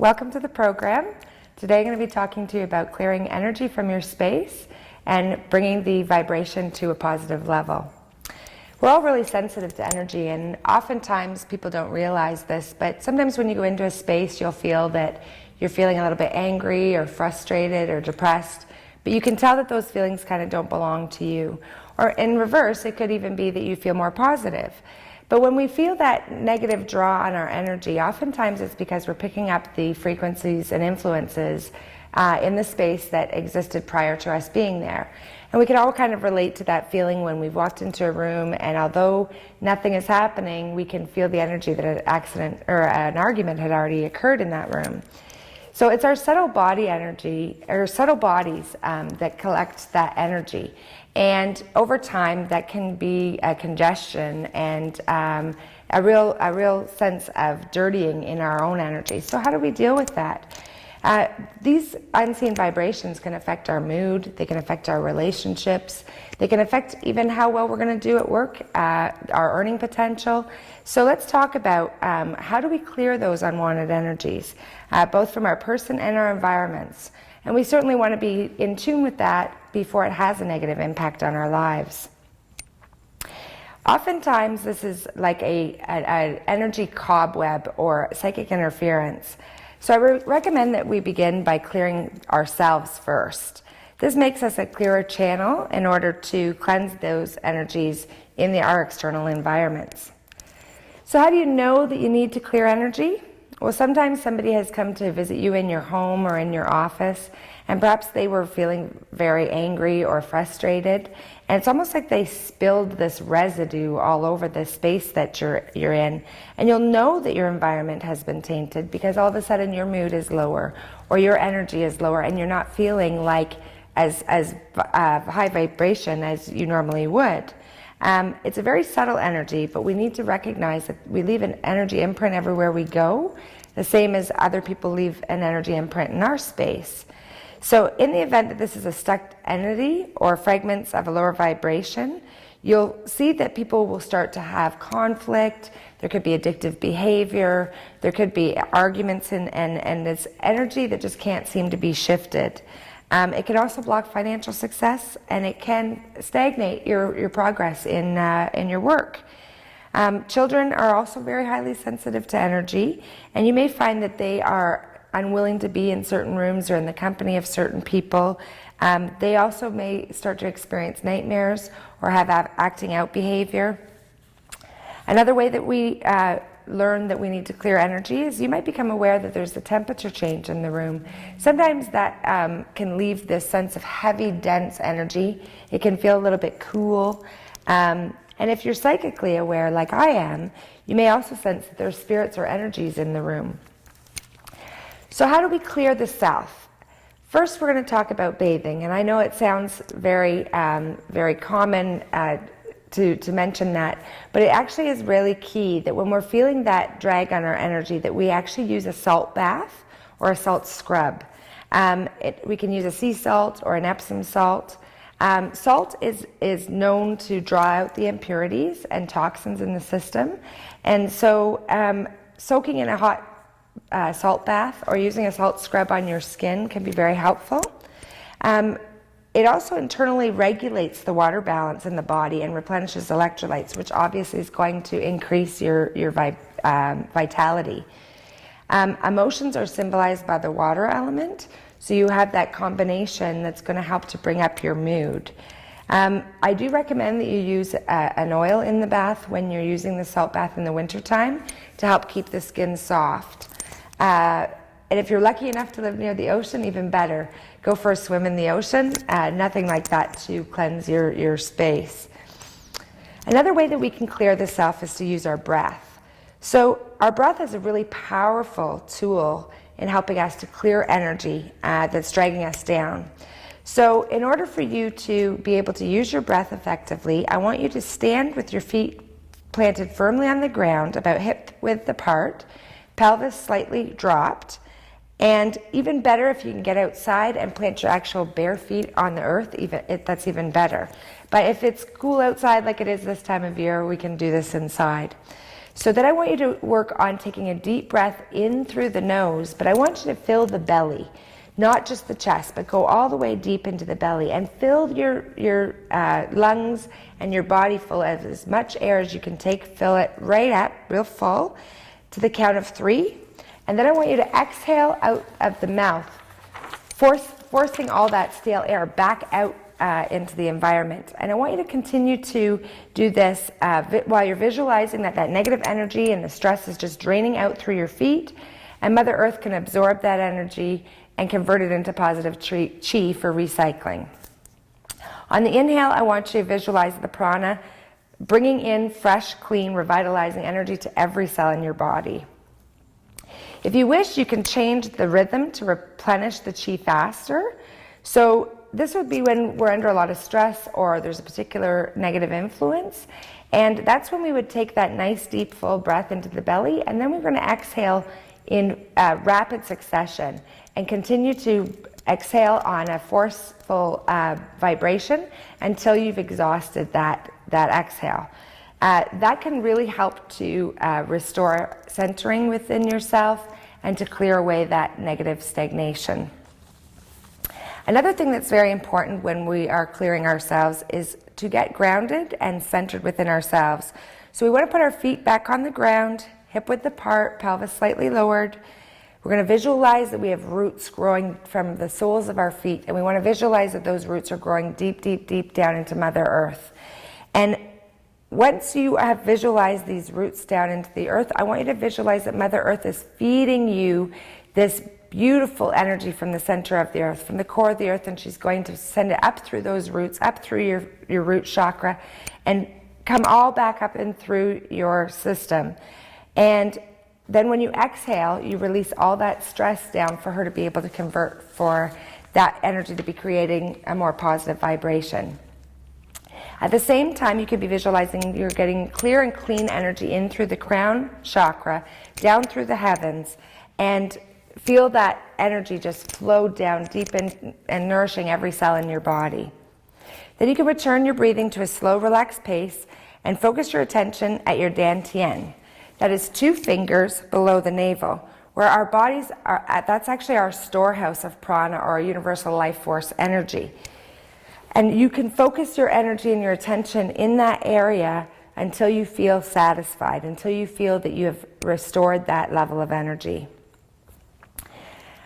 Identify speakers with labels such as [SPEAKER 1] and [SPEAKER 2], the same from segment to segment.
[SPEAKER 1] Welcome to the program. Today I'm going to be talking to you about clearing energy from your space and bringing the vibration to a positive level. We're all really sensitive to energy, and oftentimes people don't realize this, but sometimes when you go into a space you'll feel that you're feeling a little bit angry or frustrated or depressed, but you can tell that those feelings kind of don't belong to you. Or in reverse, it could even be that you feel more positive. But when we feel that negative draw on our energy, oftentimes it's because we're picking up the frequencies and influences in the space that existed prior to us being there. And we can all kind of relate to that feeling when we've walked into a room, and although nothing is happening, we can feel the energy that an accident or an argument had already occurred in that room. So it's our subtle body energy, or subtle bodies that collect that energy. And over time, that can be a congestion and a real sense of dirtying in our own energy. So how do we deal with that? These unseen vibrations can affect our mood, they can affect our relationships, they can affect even how well we're going to do at work, our earning potential. So let's talk about how do we clear those unwanted energies, both from our person and our environments. And we certainly want to be in tune with that before it has a negative impact on our lives. Oftentimes this is like an energy cobweb or psychic interference. So I recommend that we begin by clearing ourselves first. This makes us a clearer channel in order to cleanse those energies in our external environments. So how do you know that you need to clear energy? Well, sometimes somebody has come to visit you in your home or in your office, and perhaps they were feeling very angry or frustrated, and it's almost like they spilled this residue all over the space that you're in, and you'll know that your environment has been tainted because all of a sudden your mood is lower or your energy is lower, and you're not feeling like as high vibration as you normally would. It's a very subtle energy, but we need to recognize that we leave an energy imprint everywhere we go, the same as other people leave an energy imprint in our space. So in the event that this is a stuck entity or fragments of a lower vibration, you'll see that people will start to have conflict, there could be addictive behavior, there could be arguments and this energy that just can't seem to be shifted. It can also block financial success, and it can stagnate your progress in your work. Children are also very highly sensitive to energy, and you may find that they are unwilling to be in certain rooms or in the company of certain people. They also may start to experience nightmares or have acting out behavior. Another way that we learn that we need to clear energy is you might become aware that there's a temperature change in the room. Sometimes that can leave this sense of heavy, dense energy. It can feel a little bit cool. And if you're psychically aware, like I am, you may also sense that there's spirits or energies in the room. So how do we clear the self? First, we're going to talk about bathing. And I know it sounds very common to mention that, but it actually is really key that when we're feeling that drag on our energy, that we actually use a salt bath or a salt scrub. We can use a sea salt or an Epsom salt. Salt is known to draw out the impurities and toxins in the system, and so soaking in a hot salt bath or using a salt scrub on your skin can be very helpful. It also internally regulates the water balance in the body and replenishes electrolytes, which obviously is going to increase your vitality. Emotions are symbolized by the water element, so you have that combination that's going to help to bring up your mood. I do recommend that you use an oil in the bath when you're using the salt bath in the wintertime to help keep the skin soft. And if you're lucky enough to live near the ocean, even better. Go for a swim in the ocean. Nothing like that to cleanse your space. Another way that we can clear the self is to use our breath. So our breath is a really powerful tool in helping us to clear energy that's dragging us down. So in order for you to be able to use your breath effectively, I want you to stand with your feet planted firmly on the ground, about hip width apart, pelvis slightly dropped, and even better if you can get outside and plant your actual bare feet on the earth, that's even better. But if it's cool outside like it is this time of year, we can do this inside. So then I want you to work on taking a deep breath in through the nose, but I want you to fill the belly, not just the chest, but go all the way deep into the belly and fill your lungs and your body full of as much air as you can take. Fill it right up, real full, to the count of 3. And then I want you to exhale out of the mouth, forcing all that stale air back out into the environment. And I want you to continue to do this while you're visualizing that negative energy and the stress is just draining out through your feet, and Mother Earth can absorb that energy and convert it into positive chi for recycling. On the inhale, I want you to visualize the prana bringing in fresh, clean, revitalizing energy to every cell in your body. If you wish, you can change the rhythm to replenish the chi faster. So this would be when we're under a lot of stress or there's a particular negative influence. And that's when we would take that nice, deep, full breath into the belly. And then we're going to exhale in rapid succession and continue to exhale on a forceful vibration until you've exhausted that exhale. That can really help to restore centering within yourself and to clear away that negative stagnation. Another thing that's very important when we are clearing ourselves is to get grounded and centered within ourselves. So we want to put our feet back on the ground, hip width apart, pelvis slightly lowered. We're going to visualize that we have roots growing from the soles of our feet, and we want to visualize that those roots are growing deep, deep, deep down into Mother Earth. And once you have visualized these roots down into the earth, I want you to visualize that Mother Earth is feeding you this beautiful energy from the center of the earth, from the core of the earth, and she's going to send it up through those roots, up through your root chakra, and come all back up and through your system. And then when you exhale, you release all that stress down for her to be able to convert, for that energy to be creating a more positive vibration. At the same time, you could be visualizing you're getting clear and clean energy in through the crown chakra, down through the heavens, and feel that energy just flow down deep in and nourishing every cell in your body. Then you can return your breathing to a slow, relaxed pace and focus your attention at your dantian. That is 2 fingers below the navel, where our bodies are at. That's actually our storehouse of prana, or universal life force energy. And you can focus your energy and your attention in that area until you feel satisfied, until you feel that you have restored that level of energy.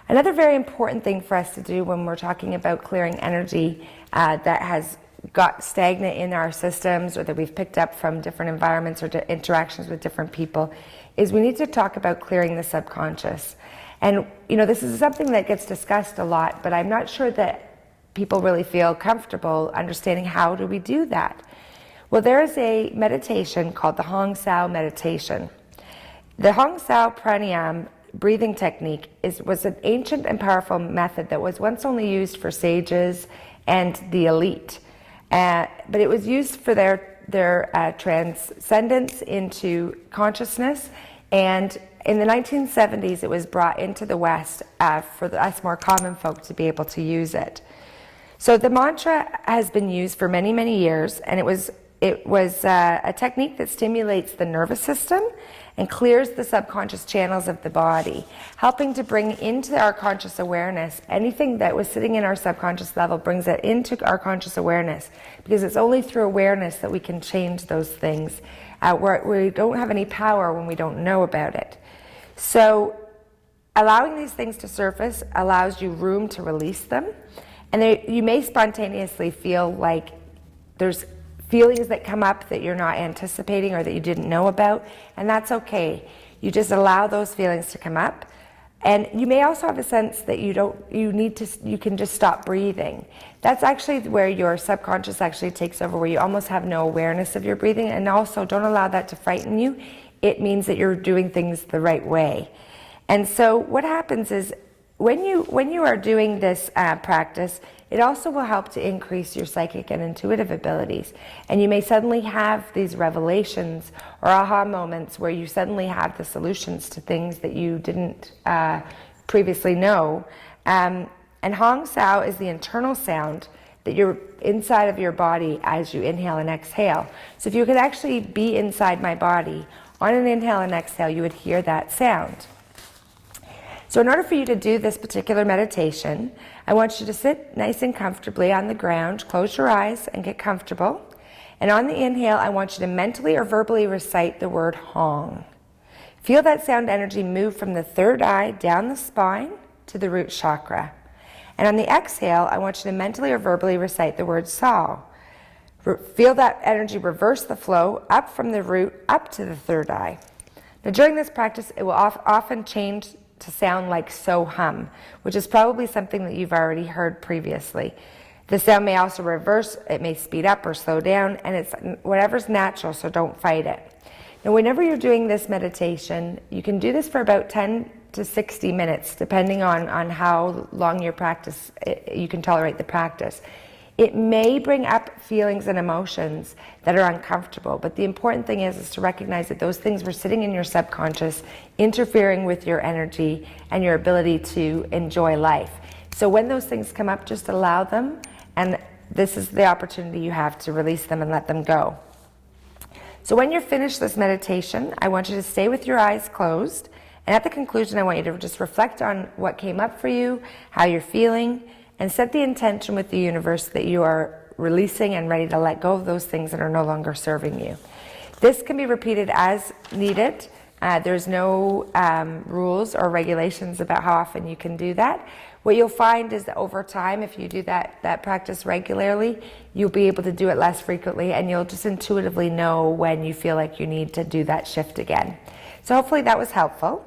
[SPEAKER 1] Another very important thing for us to do when we're talking about clearing energy that has got stagnant in our systems, or that we've picked up from different environments or interactions with different people, is we need to talk about clearing the subconscious. And this is something that gets discussed a lot, but I'm not sure that people really feel comfortable understanding how do we do that. Well, there is a meditation called the Honga Meditation. The Honga pranayama breathing technique was an ancient and powerful method that was once only used for sages and the elite. But it was used for their transcendence into consciousness, and in the 1970s it was brought into the West for us more common folk to be able to use it. So the mantra has been used for many, many years, and it was a technique that stimulates the nervous system and clears the subconscious channels of the body, helping to bring into our conscious awareness anything that was sitting in our subconscious level, brings it into our conscious awareness, because it's only through awareness that we can change those things. We don't have any power when we don't know about it. So allowing these things to surface allows you room to release them, and you may spontaneously feel like there's feelings that come up that you're not anticipating or that you didn't know about, and that's okay. You just allow those feelings to come up. And you may also have a sense that you can just stop breathing. That's actually where your subconscious actually takes over, where you almost have no awareness of your breathing. And also, don't allow that to frighten you. It means that you're doing things the right way. And so what happens is, when you are doing this practice, it also will help to increase your psychic and intuitive abilities. And you may suddenly have these revelations or aha moments where you suddenly have the solutions to things that you didn't previously know. And Hong Sao is the internal sound that you're inside of your body as you inhale and exhale. So if you could actually be inside my body on an inhale and exhale, you would hear that sound. So in order for you to do this particular meditation, I want you to sit nice and comfortably on the ground, close your eyes and get comfortable. And on the inhale, I want you to mentally or verbally recite the word Hong. Feel that sound energy move from the third eye down the spine to the root chakra. And on the exhale, I want you to mentally or verbally recite the word Sao. Feel that energy reverse the flow up from the root up to the third eye. Now during this practice, it will often change to sound like So Hum, which is probably something that you've already heard previously. The sound may also reverse, it may speed up or slow down, and it's whatever's natural, so don't fight it. Now whenever you're doing this meditation, you can do this for about 10 to 60 minutes, depending on how long your practice, you can tolerate the practice. It may bring up feelings and emotions that are uncomfortable, but the important thing is to recognize that those things were sitting in your subconscious, interfering with your energy and your ability to enjoy life. So when those things come up, just allow them, and this is the opportunity you have to release them and let them go. So when you're finished this meditation, I want you to stay with your eyes closed, and at the conclusion, I want you to just reflect on what came up for you, how you're feeling, and set the intention with the universe that you are releasing and ready to let go of those things that are no longer serving you. This can be repeated as needed. There's no rules or regulations about how often you can do that. What you'll find is that over time, if you do that practice regularly, you'll be able to do it less frequently, and you'll just intuitively know when you feel like you need to do that shift again. So hopefully that was helpful.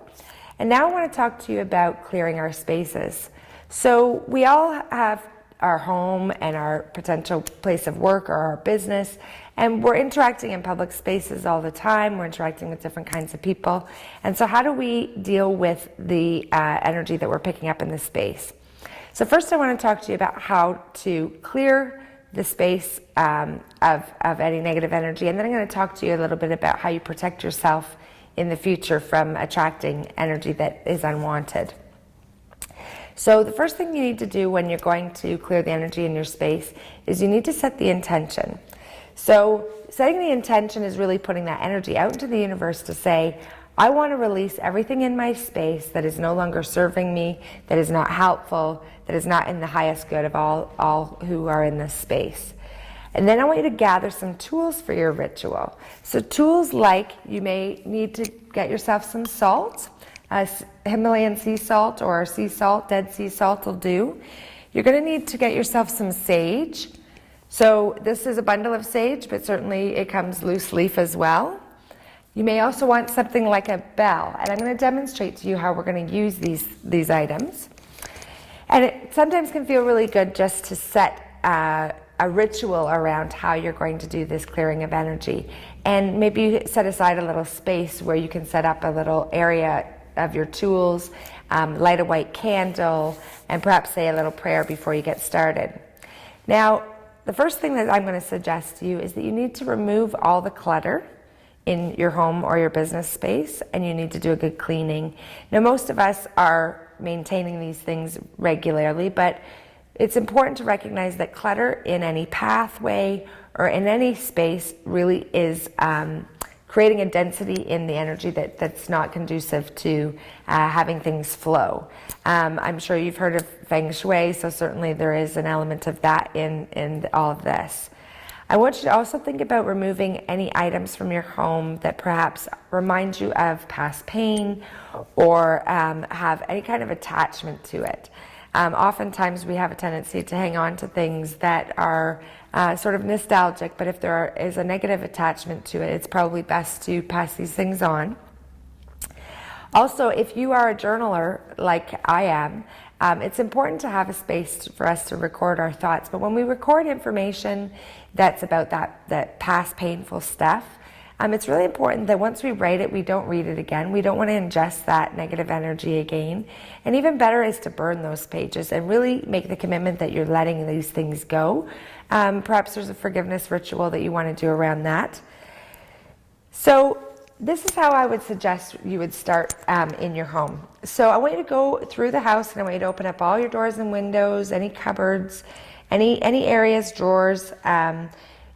[SPEAKER 1] And now I want to talk to you about clearing our spaces. So we all have our home and our potential place of work or our business, and we're interacting in public spaces all the time. We're interacting with different kinds of people. And so how do we deal with the energy that we're picking up in the space? So first I want to talk to you about how to clear the space of any negative energy, and then I'm going to talk to you a little bit about how you protect yourself in the future from attracting energy that is unwanted. So the first thing you need to do when you're going to clear the energy in your space is you need to set the intention. So setting the intention is really putting that energy out into the universe to say, I want to release everything in my space that is no longer serving me, that is not helpful, that is not in the highest good of all who are in this space. And then I want you to gather some tools for your ritual. So tools like you may need to get yourself some salt. Himalayan sea salt or sea salt, dead sea salt will do. You're going to need to get yourself some sage. So this is a bundle of sage, but certainly it comes loose leaf as well. You may also want something like a bell, and I'm going to demonstrate to you how we're going to use these items. And it sometimes can feel really good just to set a ritual around how you're going to do this clearing of energy. And maybe you set aside a little space where you can set up a little area of your tools, light a white candle, and perhaps say a little prayer before you get started. Now, the first thing that I'm going to suggest to you is that you need to remove all the clutter in your home or your business space, and you need to do a good cleaning. Now, most of us are maintaining these things regularly, but it's important to recognize that clutter in any pathway or in any space really is creating a density in the energy that's not conducive to having things flow. I'm sure you've heard of Feng Shui, so certainly there is an element of that in all of this. I want you to also think about removing any items from your home that perhaps remind you of past pain or have any kind of attachment to it. Oftentimes we have a tendency to hang on to things that are sort of nostalgic, but if there is a negative attachment to it, it's probably best to pass these things on. Also, if you are a journaler like I am, it's important to have a space for us to record our thoughts. But when we record information that's about that past painful stuff, it's really important that once we write it, we don't read it again. We don't want to ingest that negative energy again. And even better is to burn those pages and really make the commitment that you're letting these things go. Perhaps there's a forgiveness ritual that you want to do around that. So this is how I would suggest you would start in your home. So I want you to go through the house, and I want you to open up all your doors and windows, any cupboards, any areas, drawers.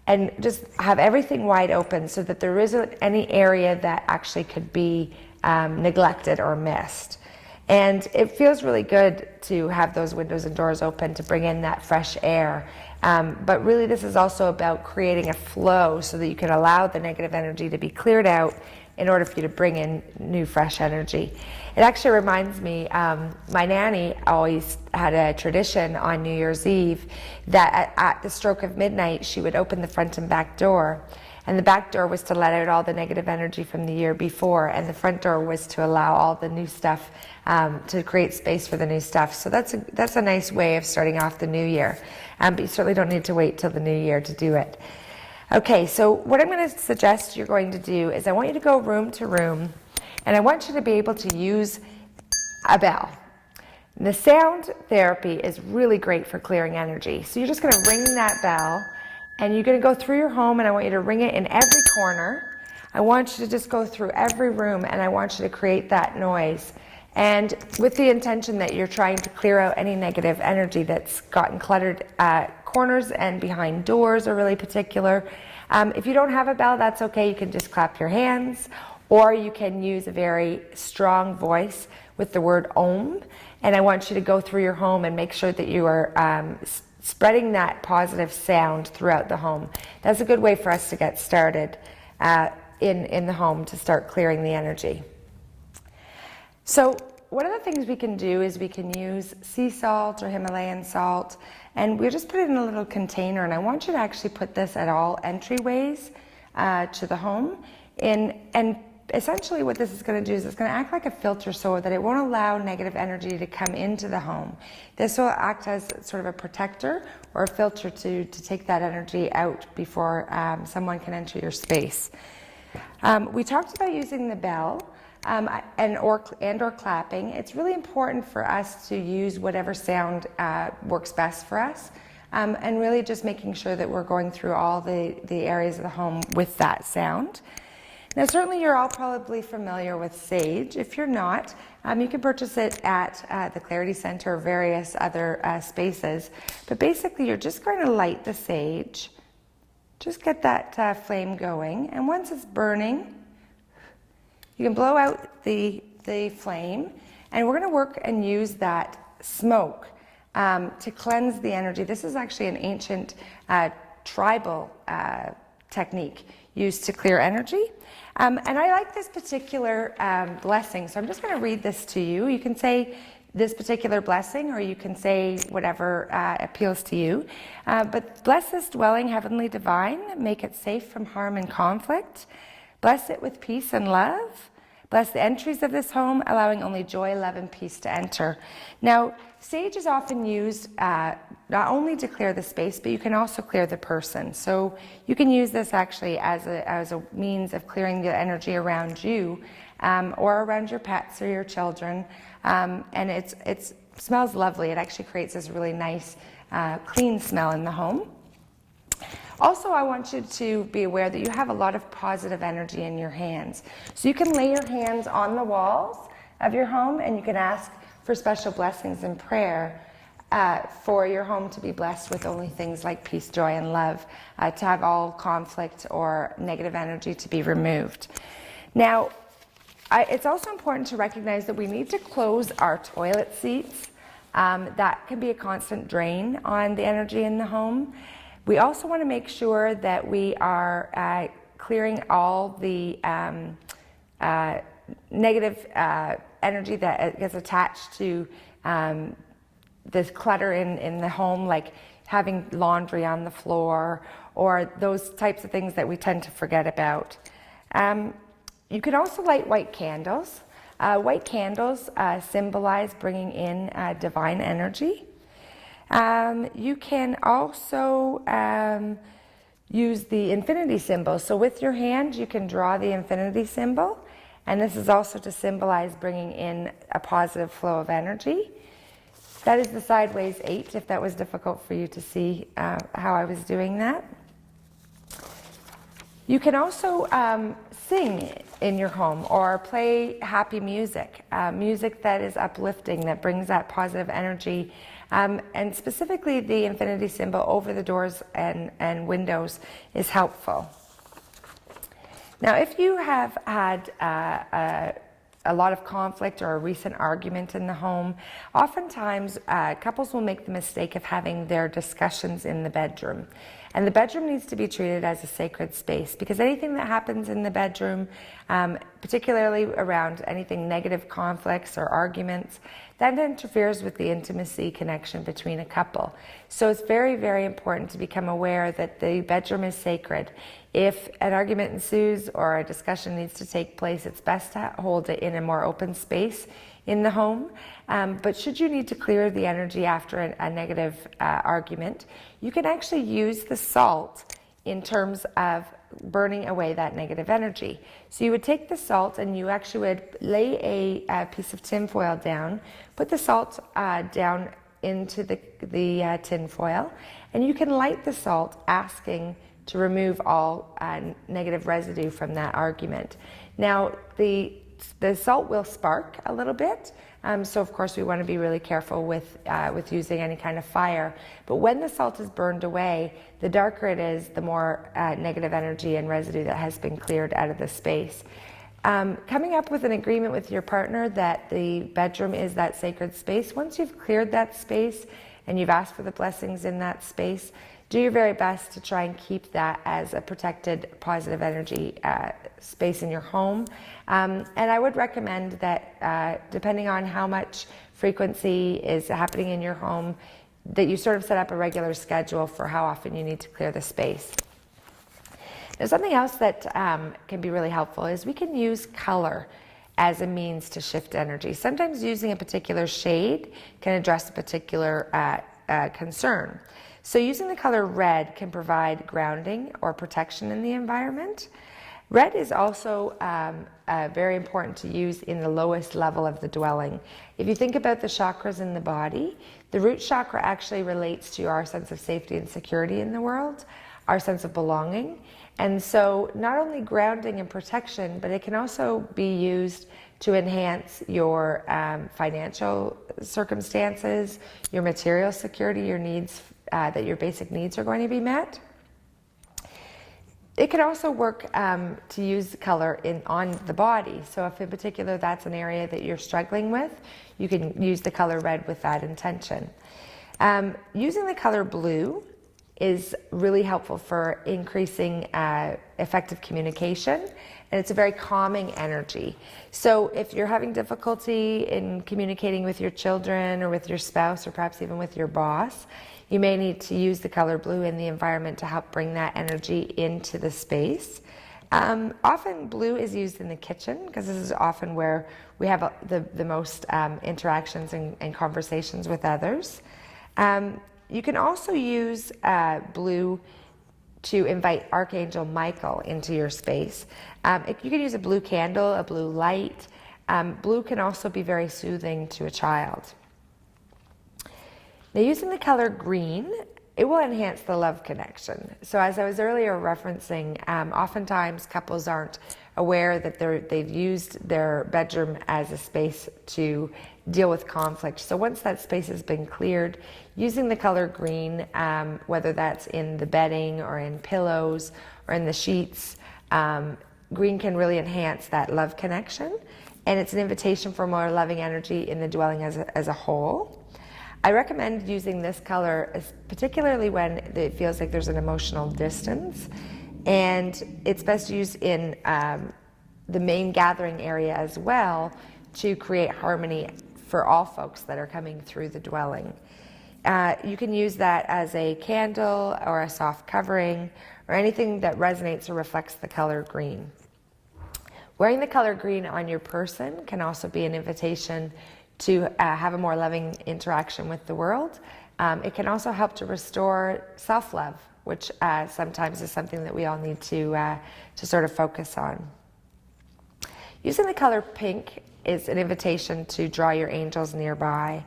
[SPEAKER 1] and just have everything wide open so that there isn't any area that actually could be neglected or missed. And it feels really good to have those windows and doors open to bring in that fresh air. But really this is also about creating a flow so that you can allow the negative energy to be cleared out in order for you to bring in new fresh energy. It actually reminds me, my nanny always had a tradition on New Year's Eve that at the stroke of midnight she would open the front and back door. And the back door was to let out all the negative energy from the year before, and the front door was to allow all the new stuff, to create space for the new stuff. So that's a nice way of starting off the new year. But you certainly don't need to wait till the new year to do it. Okay, so what I'm going to suggest you're going to do is I want you to go room to room, and I want you to be able to use a bell. And the sound therapy is really great for clearing energy. So you're just going to ring that bell, and you're going to go through your home, and I want you to ring it in every corner. I want you to just go through every room, and I want you to create that noise. And with the intention that you're trying to clear out any negative energy that's gotten cluttered. Corners and behind doors are really particular. If you don't have a bell, that's okay. You can just clap your hands, or you can use a very strong voice with the word Om. And I want you to go through your home and make sure that you are spreading that positive sound throughout the home. That's a good way for us to get started in the home to start clearing the energy. So one of the things we can do is we can use sea salt or Himalayan salt, and we'll just put it in a little container, and I want you to actually put this at all entryways to the home. And essentially what this is going to do is it's going to act like a filter so that it won't allow negative energy to come into the home. This will act as sort of a protector or a filter to take that energy out before someone can enter your space. We talked about using the bell. Or clapping. It's really important for us to use whatever sound works best for us, and really just making sure that we're going through all the areas of the home with that sound. Now certainly you're all probably familiar with sage. If you're not, you can purchase it at the Clarity Center or various other spaces. But basically you're just going to light the sage, just get that flame going, and once it's burning, you can blow out the flame, and we're going to work and use that smoke to cleanse the energy. This is actually an ancient tribal technique used to clear energy. And I like this particular blessing, so I'm just going to read this to you. You can say this particular blessing, or you can say whatever appeals to you. But bless this dwelling, heavenly divine, make it safe from harm and conflict. Bless it with peace and love. Bless the entries of this home, allowing only joy, love, and peace to enter. Now, sage is often used not only to clear the space, but you can also clear the person. So you can use this actually as a means of clearing the energy around you, or around your pets or your children. And it smells lovely. It actually creates this really nice, clean smell in the home. Also, I want you to be aware that you have a lot of positive energy in your hands. So you can lay your hands on the walls of your home, and you can ask for special blessings and prayer for your home to be blessed with only things like peace, joy, and love, to have all conflict or negative energy to be removed. Now, it's also important to recognize that we need to close our toilet seats. That can be a constant drain on the energy in the home. We also want to make sure that we are clearing all the negative energy that gets attached to this clutter in the home, like having laundry on the floor or those types of things that we tend to forget about. You can also light white candles. White candles symbolize bringing in divine energy. You can also use the infinity symbol. So with your hand, you can draw the infinity symbol, and this is also to symbolize bringing in a positive flow of energy. That is the sideways 8, if that was difficult for you to see how I was doing that. You can also sing in your home or play happy music, music that is uplifting, that brings that positive energy And specifically the infinity symbol over the doors and windows is helpful. Now, if you have had a lot of conflict or a recent argument in the home, oftentimes couples will make the mistake of having their discussions in the bedroom. And the bedroom needs to be treated as a sacred space, because anything that happens in the bedroom, particularly around anything negative conflicts or arguments, that interferes with the intimacy connection between a couple. So it's very, very important to become aware that the bedroom is sacred. If an argument ensues or a discussion needs to take place, it's best to hold it in a more open space in the home. But should you need to clear the energy after a negative argument, you can actually use the salt in terms of burning away that negative energy. So you would take the salt and you actually would lay a piece of tin foil down, put the salt down into the tin foil, and you can light the salt, asking to remove all negative residue from that argument. Now, the salt will spark a little bit, so of course we want to be really careful with using any kind of fire. But when the salt is burned away, the darker it is, the more negative energy and residue that has been cleared out of the space. Coming up with an agreement with your partner that the bedroom is that sacred space. Once you've cleared that space and you've asked for the blessings in that space, do your very best to try and keep that as a protected, positive energy space in your home. And I would recommend that depending on how much frequency is happening in your home, that you sort of set up a regular schedule for how often you need to clear the space. Now, something else that can be really helpful is we can use color as a means to shift energy. Sometimes using a particular shade can address a particular concern. So using the color red can provide grounding or protection in the environment. Red is also very important to use in the lowest level of the dwelling. If you think about the chakras in the body, the root chakra actually relates to our sense of safety and security in the world, our sense of belonging. And so not only grounding and protection, but it can also be used to enhance your financial circumstances, your material security, your needs, that your basic needs are going to be met. It can also work to use color on the body. So if in particular that's an area that you're struggling with, you can use the color red with that intention. Using the color blue is really helpful for increasing effective communication, and it's a very calming energy. So if you're having difficulty in communicating with your children or with your spouse or perhaps even with your boss, you may need to use the color blue in the environment to help bring that energy into the space. Often blue is used in the kitchen because this is often where we have the most interactions and conversations with others. You can also use blue to invite Archangel Michael into your space. You can use a blue candle, a blue light. Blue can also be very soothing to a child. Now, using the color green, it will enhance the love connection. So as I was earlier referencing, oftentimes couples aren't aware that they've used their bedroom as a space to deal with conflict. So once that space has been cleared, using the color green, whether that's in the bedding or in pillows or in the sheets, green can really enhance that love connection. And it's an invitation for more loving energy in the dwelling as a whole. I recommend using this color, particularly when it feels like there's an emotional distance, and it's best used in the main gathering area as well to create harmony for all folks that are coming through the dwelling. You can use that as a candle or a soft covering or anything that resonates or reflects the color green. Wearing the color green on your person can also be an invitation to have a more loving interaction with the world. It can also help to restore self-love, which sometimes is something that we all need to sort of focus on. Using the color pink is an invitation to draw your angels nearby.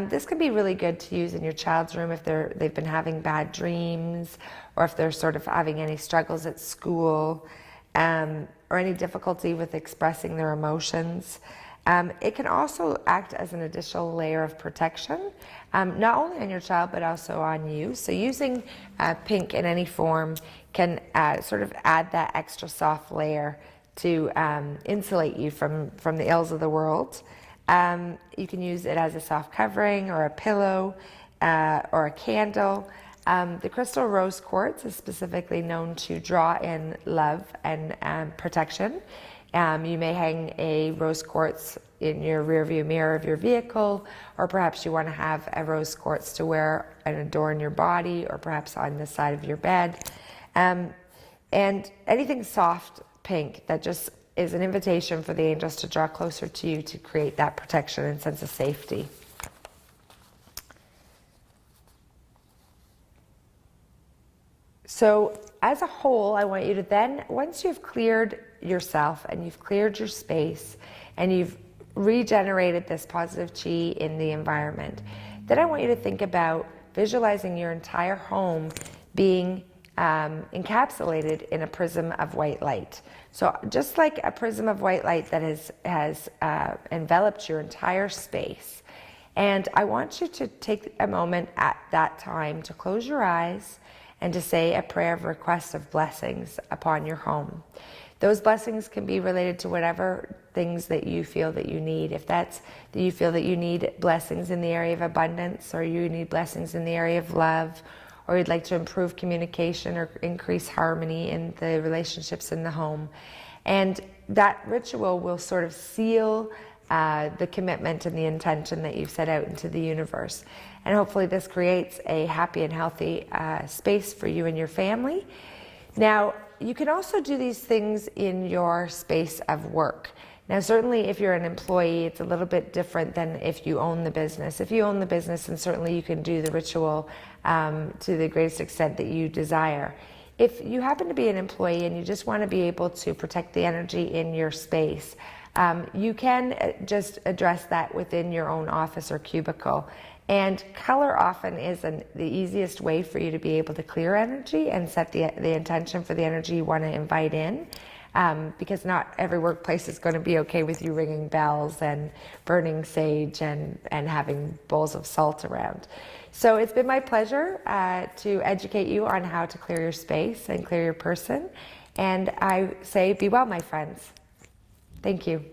[SPEAKER 1] This can be really good to use in your child's room if they've been having bad dreams, or if they're sort of having any struggles at school, or any difficulty with expressing their emotions. It can also act as an additional layer of protection, not only on your child but also on you. So using pink in any form can sort of add that extra soft layer to insulate you from the ills of the world. You can use it as a soft covering or a pillow or a candle. The crystal rose quartz is specifically known to draw in love and protection. You may hang a rose quartz in your rearview mirror of your vehicle, or perhaps you want to have a rose quartz to wear and adorn your body, or perhaps on the side of your bed. And anything soft pink that just is an invitation for the angels to draw closer to you to create that protection and sense of safety. So as a whole, I want you to then, once you've cleared yourself and you've cleared your space and you've regenerated this positive chi in the environment, then I want you to think about visualizing your entire home being encapsulated in a prism of white light. So just like a prism of white light that has enveloped your entire space. And I want you to take a moment at that time to close your eyes and to say a prayer of request of blessings upon your home. Those blessings can be related to whatever things that you feel that you need. If that's that you feel that you need blessings in the area of abundance, or you need blessings in the area of love, or you'd like to improve communication or increase harmony in the relationships in the home. And that ritual will sort of seal the commitment and the intention that you've set out into the universe. And hopefully this creates a happy and healthy space for you and your family. Now, you can also do these things in your space of work. Now, certainly if you're an employee, it's a little bit different than if you own the business. If you own the business, then certainly you can do the ritual to the greatest extent that you desire. If you happen to be an employee and you just want to be able to protect the energy in your space, you can just address that within your own office or cubicle. And color often is the easiest way for you to be able to clear energy and set the intention for the energy you want to invite in. Because not every workplace is going to be okay with you ringing bells and burning sage and having bowls of salt around. So it's been my pleasure to educate you on how to clear your space and clear your person. And I say, be well, my friends. Thank you.